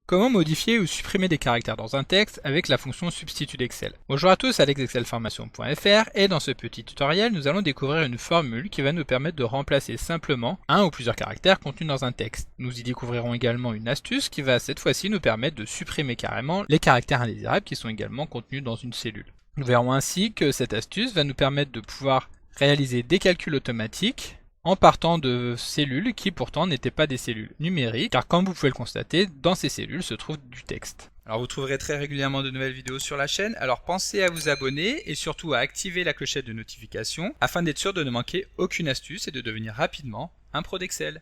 Comment modifier ou supprimer des caractères dans un texte avec la fonction substitut d'Excel. Bonjour à tous, alexexcelformation.fr et dans ce petit tutoriel, nous allons découvrir une formule qui va nous permettre de remplacer simplement un ou plusieurs caractères contenus dans un texte. Nous y découvrirons également une astuce qui va cette fois-ci nous permettre de supprimer carrément les caractères indésirables qui sont également contenus dans une cellule. Nous verrons ainsi que cette astuce va nous permettre de pouvoir réaliser des calculs automatiques en partant de cellules qui pourtant n'étaient pas des cellules numériques, car comme vous pouvez le constater, dans ces cellules se trouve du texte. Alors vous trouverez très régulièrement de nouvelles vidéos sur la chaîne, alors pensez à vous abonner et surtout à activer la clochette de notification afin d'être sûr de ne manquer aucune astuce et de devenir rapidement un pro d'Excel.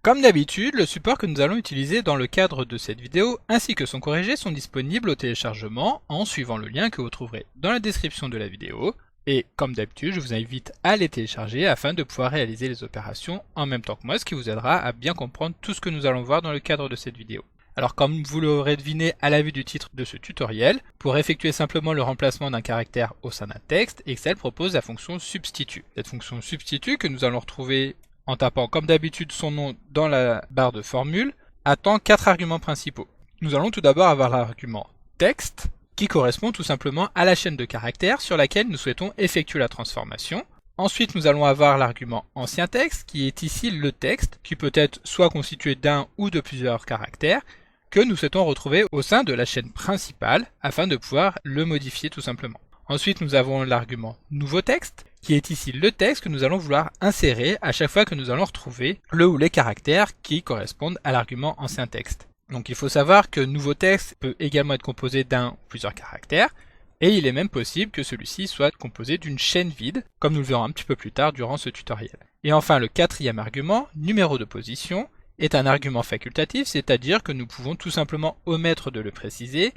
Comme d'habitude, le support que nous allons utiliser dans le cadre de cette vidéo ainsi que son corrigé sont disponibles au téléchargement en suivant le lien que vous trouverez dans la description de la vidéo. Et comme d'habitude, je vous invite à les télécharger afin de pouvoir réaliser les opérations en même temps que moi, ce qui vous aidera à bien comprendre tout ce que nous allons voir dans le cadre de cette vidéo. Alors comme vous l'aurez deviné à la vue du titre de ce tutoriel, pour effectuer simplement le remplacement d'un caractère au sein d'un texte, Excel propose la fonction substitut. Cette fonction substitut que nous allons retrouver en tapant comme d'habitude son nom dans la barre de formule, attend 4 arguments principaux. Nous allons tout d'abord avoir l'argument texte, qui correspond tout simplement à la chaîne de caractères sur laquelle nous souhaitons effectuer la transformation. Ensuite, nous allons avoir l'argument ancien texte, qui est ici le texte, qui peut être soit constitué d'un ou de plusieurs caractères, que nous souhaitons retrouver au sein de la chaîne principale, afin de pouvoir le modifier tout simplement. Ensuite, nous avons l'argument nouveau texte, qui est ici le texte que nous allons vouloir insérer à chaque fois que nous allons retrouver le ou les caractères qui correspondent à l'argument ancien texte. Donc il faut savoir que nouveau texte peut également être composé d'un ou plusieurs caractères, et il est même possible que celui-ci soit composé d'une chaîne vide, comme nous le verrons un petit peu plus tard durant ce tutoriel. Et enfin le quatrième argument, numéro de position, est un argument facultatif, c'est-à-dire que nous pouvons tout simplement omettre de le préciser,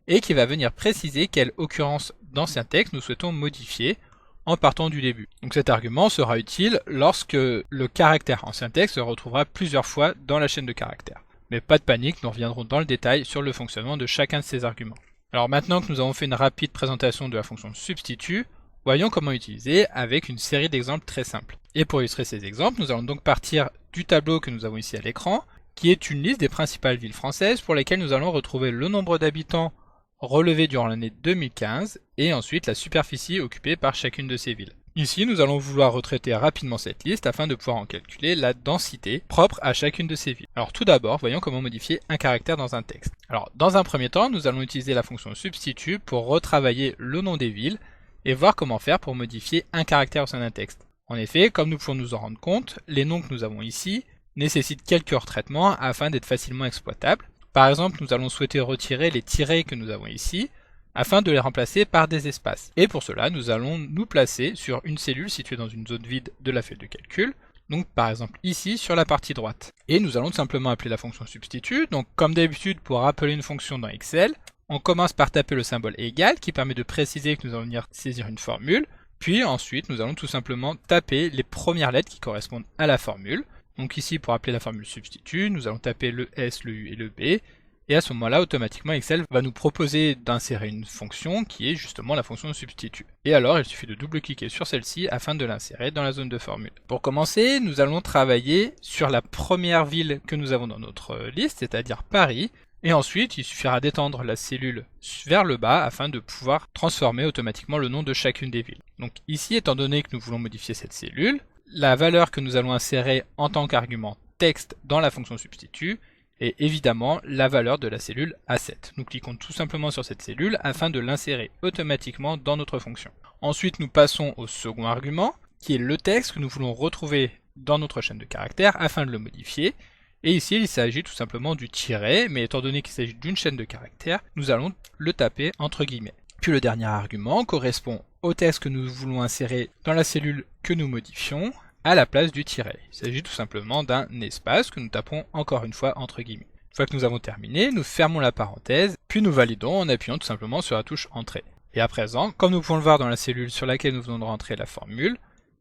et qui va venir préciser quelle occurrence d'ancien texte nous souhaitons modifier en partant du début. Donc cet argument sera utile lorsque le caractère ancien texte se retrouvera plusieurs fois dans la chaîne de caractères. Mais pas de panique, nous reviendrons dans le détail sur le fonctionnement de chacun de ces arguments. Alors maintenant que nous avons fait une rapide présentation de la fonction substitut, voyons comment utiliser avec une série d'exemples très simples. Et pour illustrer ces exemples, nous allons donc partir du tableau que nous avons ici à l'écran, qui est une liste des principales villes françaises pour lesquelles nous allons retrouver le nombre d'habitants relevé durant l'année 2015 et ensuite la superficie occupée par chacune de ces villes. Ici, nous allons vouloir retraiter rapidement cette liste afin de pouvoir en calculer la densité propre à chacune de ces villes. Alors tout d'abord, voyons comment modifier un caractère dans un texte. Alors dans un premier temps, nous allons utiliser la fonction substitut pour retravailler le nom des villes et voir comment faire pour modifier un caractère au sein d'un texte. En effet, comme nous pouvons nous en rendre compte, les noms que nous avons ici nécessitent quelques retraitements afin d'être facilement exploitables. Par exemple, nous allons souhaiter retirer les tirets que nous avons ici, afin de les remplacer par des espaces. Et pour cela, nous allons nous placer sur une cellule située dans une zone vide de la feuille de calcul, donc par exemple ici sur la partie droite. Et nous allons tout simplement appeler la fonction substitut, donc comme d'habitude pour rappeler une fonction dans Excel, on commence par taper le symbole égal qui permet de préciser que nous allons venir saisir une formule, puis ensuite nous allons tout simplement taper les premières lettres qui correspondent à la formule. Donc ici, pour appeler la formule substitut, nous allons taper le S, le U et le B. Et à ce moment-là, automatiquement, Excel va nous proposer d'insérer une fonction qui est justement la fonction substitut. Et alors, il suffit de double-cliquer sur celle-ci afin de l'insérer dans la zone de formule. Pour commencer, nous allons travailler sur la première ville que nous avons dans notre liste, c'est-à-dire Paris. Et ensuite, il suffira d'étendre la cellule vers le bas afin de pouvoir transformer automatiquement le nom de chacune des villes. Donc ici, étant donné que nous voulons modifier cette cellule, la valeur que nous allons insérer en tant qu'argument texte dans la fonction substitut est évidemment la valeur de la cellule A7. Nous cliquons tout simplement sur cette cellule afin de l'insérer automatiquement dans notre fonction. Ensuite, nous passons au second argument, qui est le texte que nous voulons retrouver dans notre chaîne de caractères afin de le modifier. Et ici, il s'agit tout simplement du tiret, mais étant donné qu'il s'agit d'une chaîne de caractères, nous allons le taper entre guillemets. Puis le dernier argument correspond au texte que nous voulons insérer dans la cellule que nous modifions à la place du tiret. Il s'agit tout simplement d'un espace que nous tapons encore une fois entre guillemets. Une fois que nous avons terminé, nous fermons la parenthèse, puis nous validons en appuyant tout simplement sur la touche Entrée. Et à présent, comme nous pouvons le voir dans la cellule sur laquelle nous venons de rentrer la formule,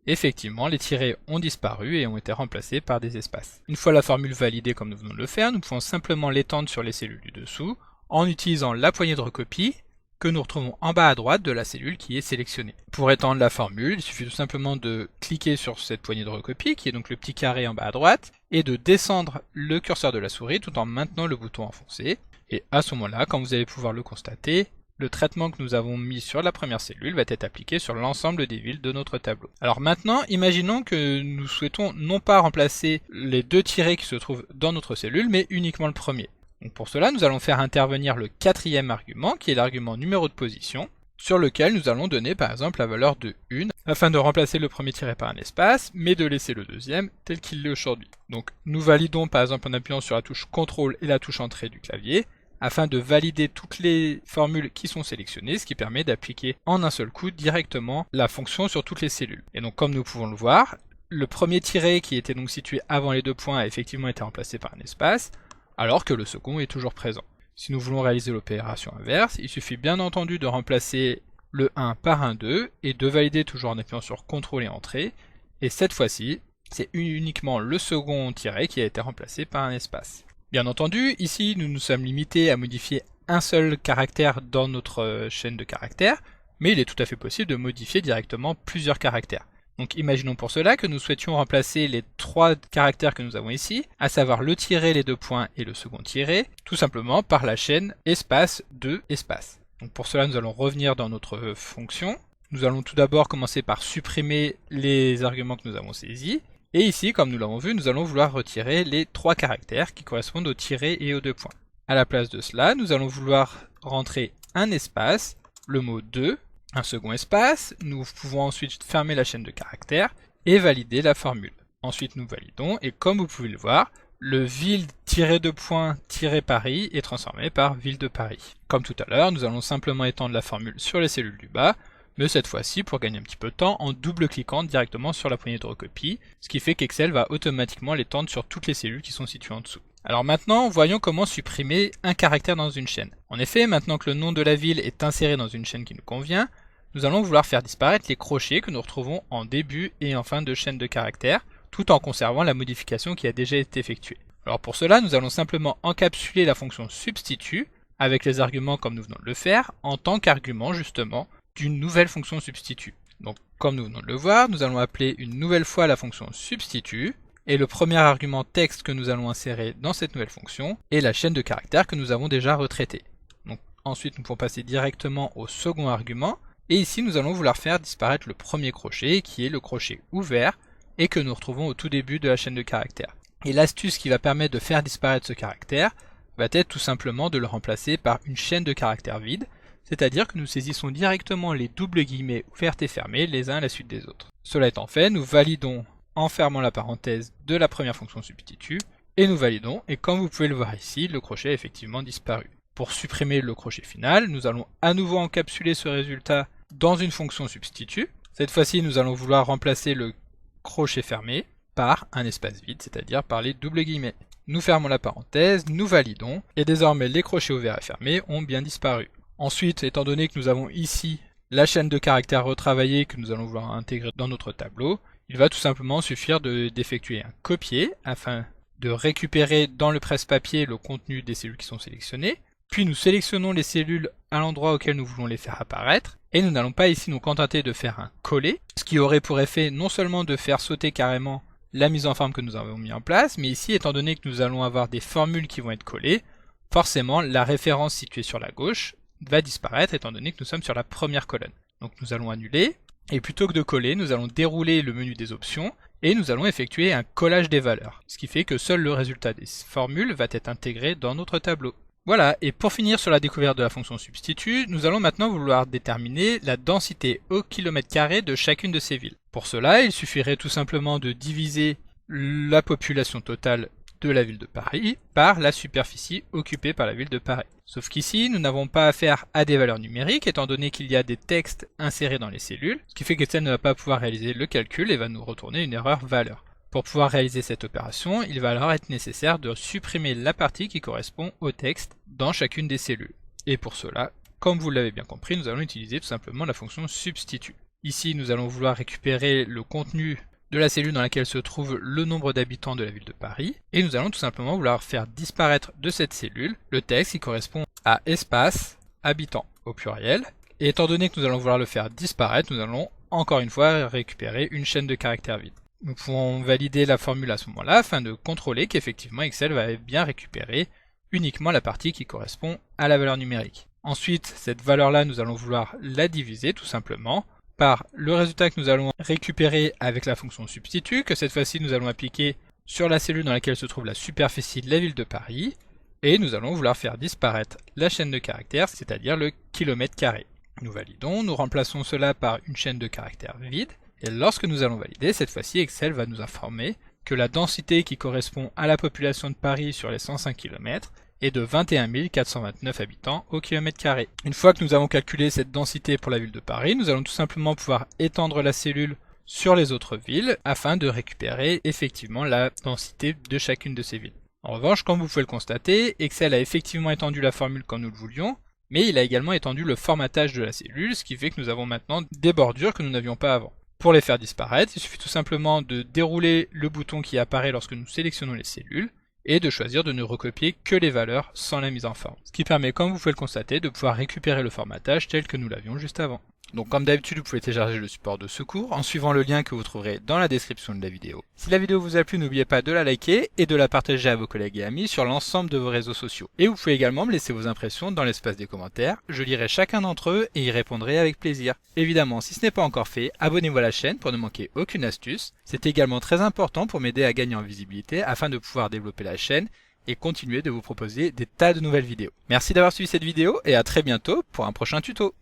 effectivement les tirets ont disparu et ont été remplacés par des espaces. Une fois la formule validée comme nous venons de le faire, nous pouvons simplement l'étendre sur les cellules du dessous en utilisant la poignée de recopie que nous retrouvons en bas à droite de la cellule qui est sélectionnée. Pour étendre la formule, il suffit tout simplement de cliquer sur cette poignée de recopie, qui est donc le petit carré en bas à droite, et de descendre le curseur de la souris tout en maintenant le bouton enfoncé. Et à ce moment-là, comme vous allez pouvoir le constater, le traitement que nous avons mis sur la première cellule va être appliqué sur l'ensemble des villes de notre tableau. Alors maintenant, imaginons que nous souhaitons non pas remplacer les deux tirets qui se trouvent dans notre cellule, mais uniquement le premier. Donc pour cela, nous allons faire intervenir le quatrième argument, qui est l'argument numéro de position, sur lequel nous allons donner par exemple la valeur de 1, afin de remplacer le premier tiré par un espace, mais de laisser le deuxième tel qu'il l'est aujourd'hui. Donc nous validons par exemple en appuyant sur la touche CTRL et la touche Entrée du clavier, afin de valider toutes les formules qui sont sélectionnées, ce qui permet d'appliquer en un seul coup directement la fonction sur toutes les cellules. Et donc comme nous pouvons le voir, le premier tiré qui était donc situé avant les deux points a effectivement été remplacé par un espace, alors que le second est toujours présent. Si nous voulons réaliser l'opération inverse, il suffit bien entendu de remplacer le 1 par un 2 et de valider toujours en appuyant sur CTRL et Entrée, et cette fois-ci, c'est uniquement le second tiré qui a été remplacé par un espace. Bien entendu, ici nous nous sommes limités à modifier un seul caractère dans notre chaîne de caractères, mais il est tout à fait possible de modifier directement plusieurs caractères. Donc imaginons pour cela que nous souhaitions remplacer les trois caractères que nous avons ici, à savoir le tiret, les deux points et le second tiret, tout simplement par la chaîne espace 2 espace. Donc pour cela nous allons revenir dans notre fonction. Nous allons tout d'abord commencer par supprimer les arguments que nous avons saisis. Et ici, comme nous l'avons vu, nous allons vouloir retirer les trois caractères qui correspondent au tiret et aux deux points. À la place de cela, nous allons vouloir rentrer un espace, le mot 2, un second espace, nous pouvons ensuite fermer la chaîne de caractères et valider la formule. Ensuite nous validons et comme vous pouvez le voir, le ville-2-Paris est transformé par ville de Paris. Comme tout à l'heure, nous allons simplement étendre la formule sur les cellules du bas, mais cette fois-ci, pour gagner un petit peu de temps, en double-cliquant directement sur la poignée de recopie, ce qui fait qu'Excel va automatiquement l'étendre sur toutes les cellules qui sont situées en dessous. Alors maintenant, voyons comment supprimer un caractère dans une chaîne. En effet, maintenant que le nom de la ville est inséré dans une chaîne qui nous convient, nous allons vouloir faire disparaître les crochets que nous retrouvons en début et en fin de chaîne de caractères, tout en conservant la modification qui a déjà été effectuée. Alors pour cela, nous allons simplement encapsuler la fonction substitut, avec les arguments comme nous venons de le faire, en tant qu'argument justement d'une nouvelle fonction substitut. Donc comme nous venons de le voir, nous allons appeler une nouvelle fois la fonction substitut, et le premier argument texte que nous allons insérer dans cette nouvelle fonction est la chaîne de caractères que nous avons déjà retraitée. Donc ensuite nous pouvons passer directement au second argument, et ici nous allons vouloir faire disparaître le premier crochet qui est le crochet ouvert et que nous retrouvons au tout début de la chaîne de caractères. Et l'astuce qui va permettre de faire disparaître ce caractère va être tout simplement de le remplacer par une chaîne de caractères vide, c'est-à-dire que nous saisissons directement les doubles guillemets ouvertes et fermées les uns à la suite des autres. Cela étant fait, nous validons en fermant la parenthèse de la première fonction substitut, et nous validons, et comme vous pouvez le voir ici, le crochet a effectivement disparu. Pour supprimer le crochet final, nous allons à nouveau encapsuler ce résultat dans une fonction substitut. Cette fois-ci, nous allons vouloir remplacer le crochet fermé par un espace vide, c'est-à-dire par les doubles guillemets. Nous fermons la parenthèse, nous validons, et désormais les crochets ouverts et fermés ont bien disparu. Ensuite, étant donné que nous avons ici la chaîne de caractères retravaillée que nous allons vouloir intégrer dans notre tableau, il va tout simplement suffire d'effectuer un copier afin de récupérer dans le presse-papier le contenu des cellules qui sont sélectionnées, puis nous sélectionnons les cellules à l'endroit auquel nous voulons les faire apparaître, et nous n'allons pas ici nous contenter de faire un coller, ce qui aurait pour effet non seulement de faire sauter carrément la mise en forme que nous avons mis en place, mais ici, étant donné que nous allons avoir des formules qui vont être collées, forcément la référence située sur la gauche va disparaître étant donné que nous sommes sur la première colonne. Donc nous allons annuler, et plutôt que de coller, nous allons dérouler le menu des options, et nous allons effectuer un collage des valeurs, ce qui fait que seul le résultat des formules va être intégré dans notre tableau. Voilà, et pour finir sur la découverte de la fonction substitut, nous allons maintenant vouloir déterminer la densité au kilomètre carré de chacune de ces villes. Pour cela, il suffirait tout simplement de diviser la population totale de la ville de Paris par la superficie occupée par la ville de Paris. Sauf qu'ici, nous n'avons pas affaire à des valeurs numériques, étant donné qu'il y a des textes insérés dans les cellules, ce qui fait qu'Excel ne va pas pouvoir réaliser le calcul et va nous retourner une erreur valeur. Pour pouvoir réaliser cette opération, il va alors être nécessaire de supprimer la partie qui correspond au texte dans chacune des cellules. Et pour cela, comme vous l'avez bien compris, nous allons utiliser tout simplement la fonction substitut. Ici, nous allons vouloir récupérer le contenu de la cellule dans laquelle se trouve le nombre d'habitants de la ville de Paris, et nous allons tout simplement vouloir faire disparaître de cette cellule le texte qui correspond à espace habitants. au pluriel. Et étant donné que nous allons vouloir le faire disparaître, nous allons encore une fois récupérer une chaîne de caractères vide. Nous pouvons valider la formule à ce moment-là afin de contrôler qu'effectivement Excel va bien récupérer uniquement la partie qui correspond à la valeur numérique. Ensuite, cette valeur-là, nous allons vouloir la diviser tout simplement par le résultat que nous allons récupérer avec la fonction substitut, que cette fois-ci nous allons appliquer sur la cellule dans laquelle se trouve la superficie de la ville de Paris, et nous allons vouloir faire disparaître la chaîne de caractères, c'est-à-dire le kilomètre carré. Nous validons, nous remplaçons cela par une chaîne de caractères vide, et lorsque nous allons valider, cette fois-ci Excel va nous informer que la densité qui correspond à la population de Paris sur les 105 km est de 21 429 habitants au kilomètre carré. Une fois que nous avons calculé cette densité pour la ville de Paris, nous allons tout simplement pouvoir étendre la cellule sur les autres villes afin de récupérer effectivement la densité de chacune de ces villes. En revanche, comme vous pouvez le constater, Excel a effectivement étendu la formule comme nous le voulions, mais il a également étendu le formatage de la cellule, ce qui fait que nous avons maintenant des bordures que nous n'avions pas avant. Pour les faire disparaître, il suffit tout simplement de dérouler le bouton qui apparaît lorsque nous sélectionnons les cellules, et de choisir de ne recopier que les valeurs sans la mise en forme. Ce qui permet, comme vous pouvez le constater, de pouvoir récupérer le formatage tel que nous l'avions juste avant. Donc comme d'habitude, vous pouvez télécharger le support de secours en suivant le lien que vous trouverez dans la description de la vidéo. Si la vidéo vous a plu, n'oubliez pas de la liker et de la partager à vos collègues et amis sur l'ensemble de vos réseaux sociaux. Et vous pouvez également me laisser vos impressions dans l'espace des commentaires, je lirai chacun d'entre eux et y répondrai avec plaisir. Évidemment, si ce n'est pas encore fait, abonnez-vous à la chaîne pour ne manquer aucune astuce. C'est également très important pour m'aider à gagner en visibilité afin de pouvoir développer la chaîne et continuer de vous proposer des tas de nouvelles vidéos. Merci d'avoir suivi cette vidéo et à très bientôt pour un prochain tuto.